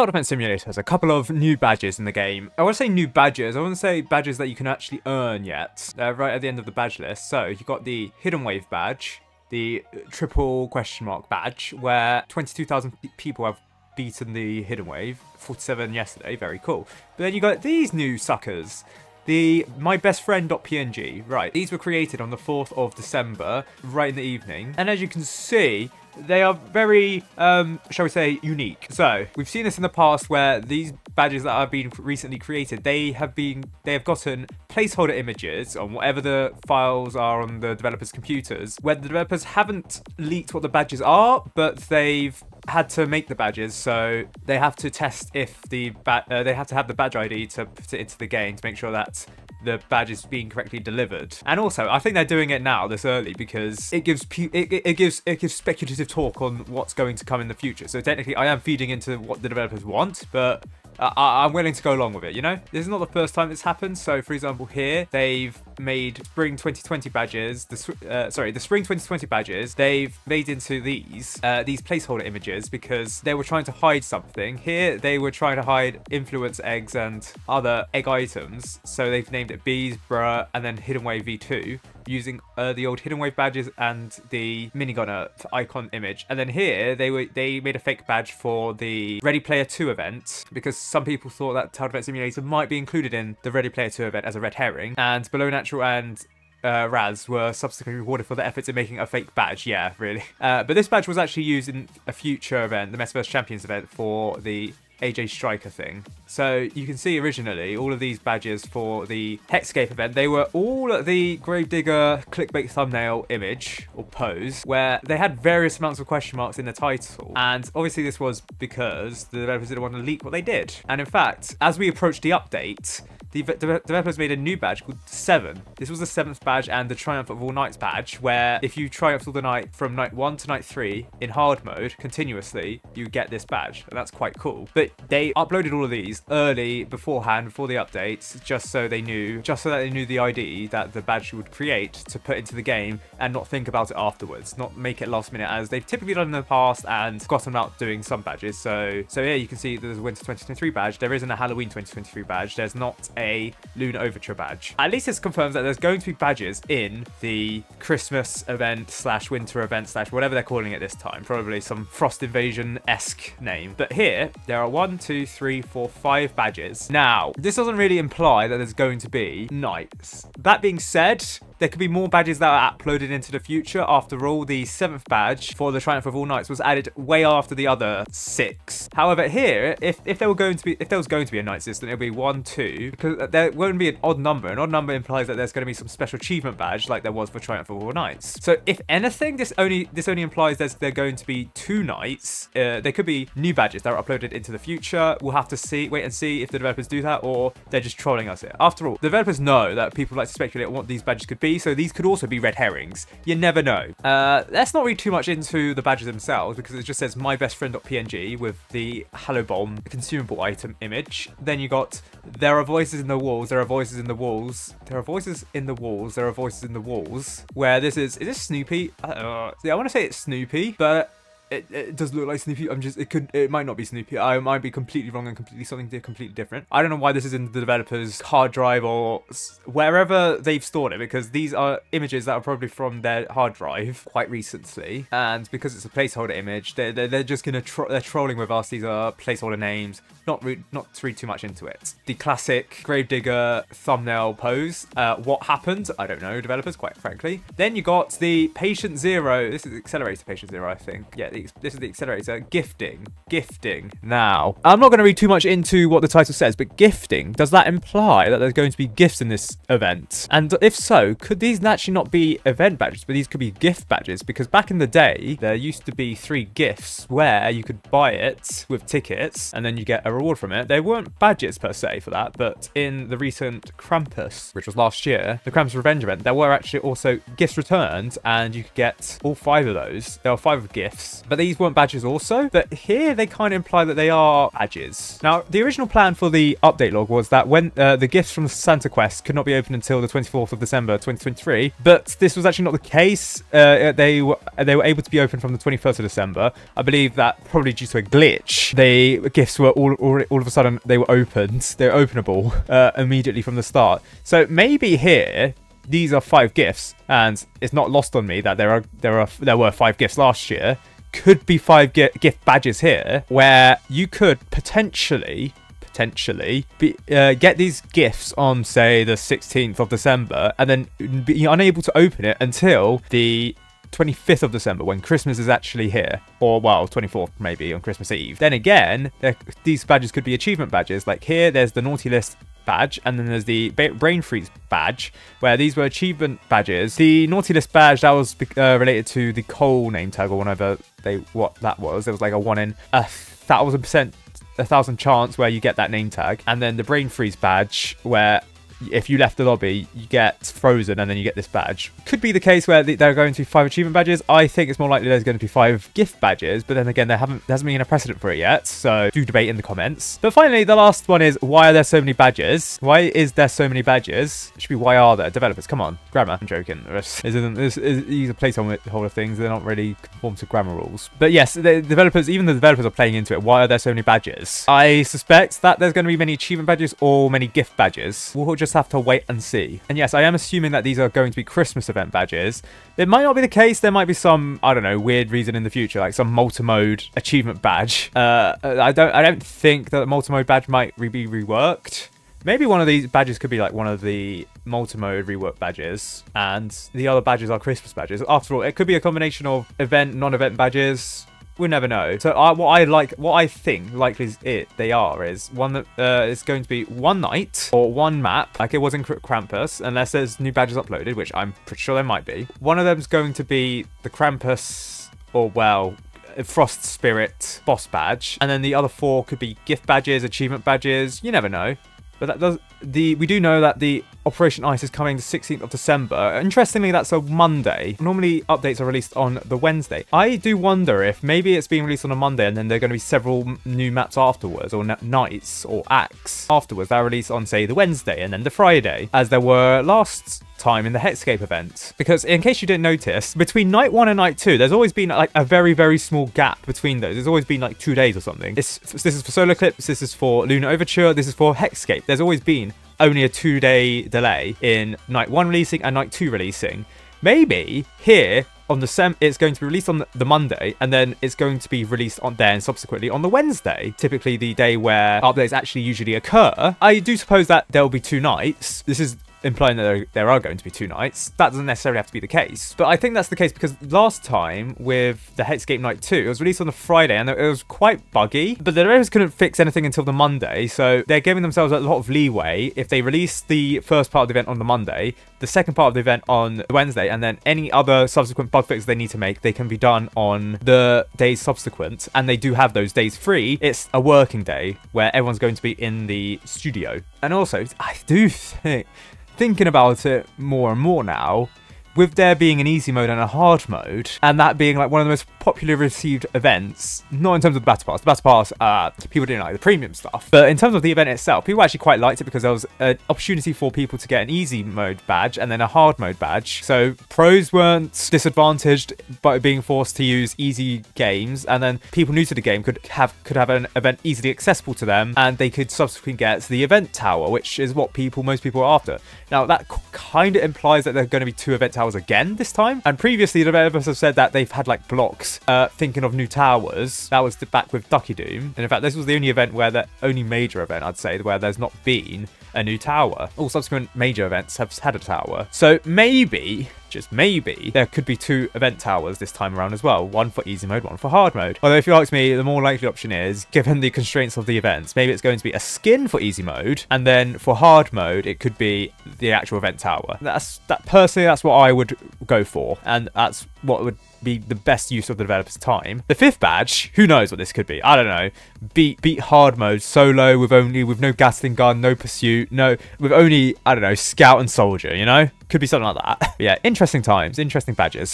Tower Defense Simulator has a couple of new badges in the game. I want to say new badges. I want to say badges that you can actually earn yet. Right at the end of the badge list. So you've got the Hidden Wave badge, the triple question mark badge, where 22,000 people have beaten the Hidden Wave. 47 yesterday. Very cool. But then you got these new suckers. The mybestfriend.png. Right, these were created on the 4th of December, right in the evening. And as you can see, they are very, shall we say, unique. So, we've seen this in the past where these badges that have been recently created, they have gotten placeholder images on whatever the files are on the developers' computers, where the developers haven't leaked what the badges are, but they've had to make the badges, so they have to test if they have to have the badge ID to put it into the game to make sure that the badge is being correctly delivered. And also, I think they're doing it now this early because it gives speculative talk on what's going to come in the future. So technically, I am feeding into what the developers want, but I'm willing to go along with it, you know? This is not the first time this happened. So, for example, here, they've made Spring 2020 badges, the Spring 2020 badges, they've made into these placeholder images because they were trying to hide something. Here, they were trying to hide influence eggs and other egg items. So they've named it Bees, Bruh, and then Hidden Wave V2. Using the old Hidden Wave badges and the minigunner icon image. And then here, they made a fake badge for the Ready Player 2 event because some people thought that Tower Defense Simulator might be included in the Ready Player 2 event as a red herring. And Below Natural and Raz were subsequently rewarded for their efforts in making a fake badge. Yeah, really. But this badge was actually used in a future event, the Metaverse Champions event, for the AJ Striker thing. So you can see originally all of these badges for the Hexscape event, they were all the Gravedigger clickbait thumbnail image or pose where they had various amounts of question marks in the title. And obviously this was because the developers didn't want to leak what they did. And in fact, as we approached the update, the developers made a new badge called 7. This was the 7th badge and the Triumph of All Nights badge, where if you triumph all the night from night 1 to night 3 in hard mode continuously, you get this badge, and that's quite cool. But they uploaded all of these early beforehand, before the updates, just so that they knew the ID that the badge would create to put into the game and not think about it afterwards, not make it last minute as they've typically done in the past and forgotten about doing some badges. So here you can see there's a Winter 2023 badge. There isn't a Halloween 2023 badge. There's not a Lunar Overture badge. At least this confirms that there's going to be badges in the Christmas event slash winter event slash whatever they're calling it this time. Probably some Frost Invasion-esque name. But here, there are 1, 2, 3, 4, 5 badges. Now, this doesn't really imply that there's going to be nights. That being said, there could be more badges that are uploaded into the future. After all, the 7th badge for the Triumph of All Nights was added way after the other 6. However, here, if there was going to be a night system, it would be 1, 2, because there won't be an odd number. An odd number implies that there's going to be some special achievement badge like there was for Triumph of All Nights. So if anything, this only implies there are going to be 2 nights. There could be new badges that are uploaded into the future. We'll have to wait and see if the developers do that or they're just trolling us here. After all, the developers know that people like to speculate on what these badges could be, so these could also be red herrings. You never know. Let's not read too much into the badges themselves because it just says mybestfriend.png with the Hello Bomb consumable item image. Then you got there are voices in the walls, there are voices in the walls, there are voices in the walls, there are voices in the walls. Where this is this Snoopy? I want to say it's Snoopy, but it does look like Snoopy. It might not be Snoopy. I might be completely wrong and something completely different. I don't know why this is in the developer's hard drive or wherever they've stored it, because these are images that are probably from their hard drive quite recently. And because it's a placeholder image, they're just gonna they're trolling with us. These are placeholder names. Not to read too much into it. The classic Gravedigger thumbnail pose. What happened? I don't know, developers, quite frankly. Then you got the Patient Zero. This is Accelerator Patient Zero, I think. Yeah, this is the Accelerator. Gifting. Now, I'm not going to read too much into what the title says, but gifting, does that imply that there's going to be gifts in this event? And if so, could these actually not be event badges, but these could be gift badges? Because back in the day, there used to be 3 gifts where you could buy it with tickets and then you get a reward from it. They weren't badges per se for that, but in the recent Krampus, which was last year, the Krampus Revenge event, there were actually also gifts returned and you could get all 5 of those. There were 5 gifts But these weren't badges also. But here they kind of imply that they are badges. Now, the original plan for the update log was that when the gifts from the Santa Quest could not be opened until the 24th of December 2023, but this was actually not the case. They were able to be opened from the 21st of December. I believe that probably due to a glitch, the gifts were all of a sudden they were opened. They're openable immediately from the start. So maybe here these are 5 gifts, and it's not lost on me that there were 5 gifts last year. Could be 5 gift badges here, where you could potentially get these gifts on, say, the 16th of December, and then be unable to open it until the 25th of December, when Christmas is actually here. Or, well, 24th maybe, on Christmas Eve. Then again, these badges could be achievement badges. Like here, there's the Naughty List badge, and then there's the Brain Freeze badge, where these were achievement badges. The Naughty List badge, that was related to the Cole name tag, or whatever what that was. It was like a 1 in 1,000 chance where you get that name tag. And then the Brain Freeze badge, where if you left the lobby, you get frozen and then you get this badge. Could be the case where there are going to be 5 achievement badges. I think it's more likely there's going to be 5 gift badges, but then again, there hasn't been a precedent for it yet, so do debate in the comments. But finally, the last one is, why are there so many badges? Why is there so many badges? It should be, why are there? Developers, come on. Grammar. I'm joking. These are placeholder things. They're not really conform to grammar rules. But yes, even the developers are playing into it. Why are there so many badges? I suspect that there's going to be many achievement badges or many gift badges. We'll just have to wait and see. And yes, I am assuming that these are going to be Christmas event badges. It might not be the case. There might be some, I don't know, weird reason in the future, like some multi-mode achievement badge. I don't think that the multi-mode badge might be reworked. Maybe one of these badges could be like one of the multi-mode rework badges, and the other badges are Christmas badges. After all, it could be a combination of event, non-event badges. We'll never know. So what I think likely is one that is going to be one night or one map, like it was in Krampus, unless there's new badges uploaded, which I'm pretty sure there might be. One of them is going to be the Krampus, or well, Frost Spirit boss badge, and then the other 4 could be gift badges, achievement badges. You never know. But we do know that the Operation Ice is coming the 16th of December. Interestingly, that's a Monday. Normally, updates are released on the Wednesday. I do wonder if maybe it's being released on a Monday and then there are going to be several new maps afterwards, or nights, or acts afterwards that are released on, say, the Wednesday and then the Friday, as there were last time in the Hexscape event. Because in case you didn't notice, between night 1 and night 2, there's always been like a very, very small gap between those. There's always been like 2 days or something. This is for Solar Eclipse, this is for Lunar Overture, this is for Hexscape. There's always been only a 2-day delay in night 1 releasing and night 2 releasing. Maybe here on the it's going to be released on the Monday, and then it's going to be released on then subsequently on the Wednesday, typically the day where updates actually usually occur. I do suppose that there will be 2 nights. This is implying that there are going to be 2 nights. That doesn't necessarily have to be the case, but I think that's the case because last time with the Hexscape Night 2, it was released on the Friday and it was quite buggy, but the developers couldn't fix anything until the Monday, so they're giving themselves a lot of leeway. If they release the first part of the event on the Monday, the second part of the event on the Wednesday, and then any other subsequent bug fixes they need to make, they can be done on the days subsequent, and they do have those days free. It's a working day where everyone's going to be in the studio. And also, I do think, thinking about it more and more now, with there being an easy mode and a hard mode, and that being like one of the most popularly received events, not in terms of the Battle Pass. The Battle Pass, people didn't like the premium stuff, but in terms of the event itself, people actually quite liked it because there was an opportunity for people to get an easy mode badge and then a hard mode badge. So pros weren't disadvantaged by being forced to use easy games, and then people new to the game could have an event easily accessible to them, and they could subsequently get the event tower, which is what most people are after. Now that kind of implies that there are going to be 2 event towers again this time, and previously the developers have said that they've had like blocks thinking of new towers. That was back with Ducky Doom, and in fact this was the only event where the only major event, I'd say, where there's not been a new tower. All subsequent major events have had a tower, so maybe, just maybe, there could be 2 event towers this time around as well. One for easy mode, one for hard mode. Although if you ask me, the more likely option is, given the constraints of the events, maybe it's going to be a skin for easy mode, and then for hard mode, it could be the actual event tower. Personally, that's what I would go for, and that's what would be the best use of the developer's time. The 5th badge, who knows what this could be? I don't know. Beat hard mode solo with no Gatling gun, no pursuit, with only, I don't know, scout and soldier, you know? Could be something like that. But yeah, interesting times, interesting badges.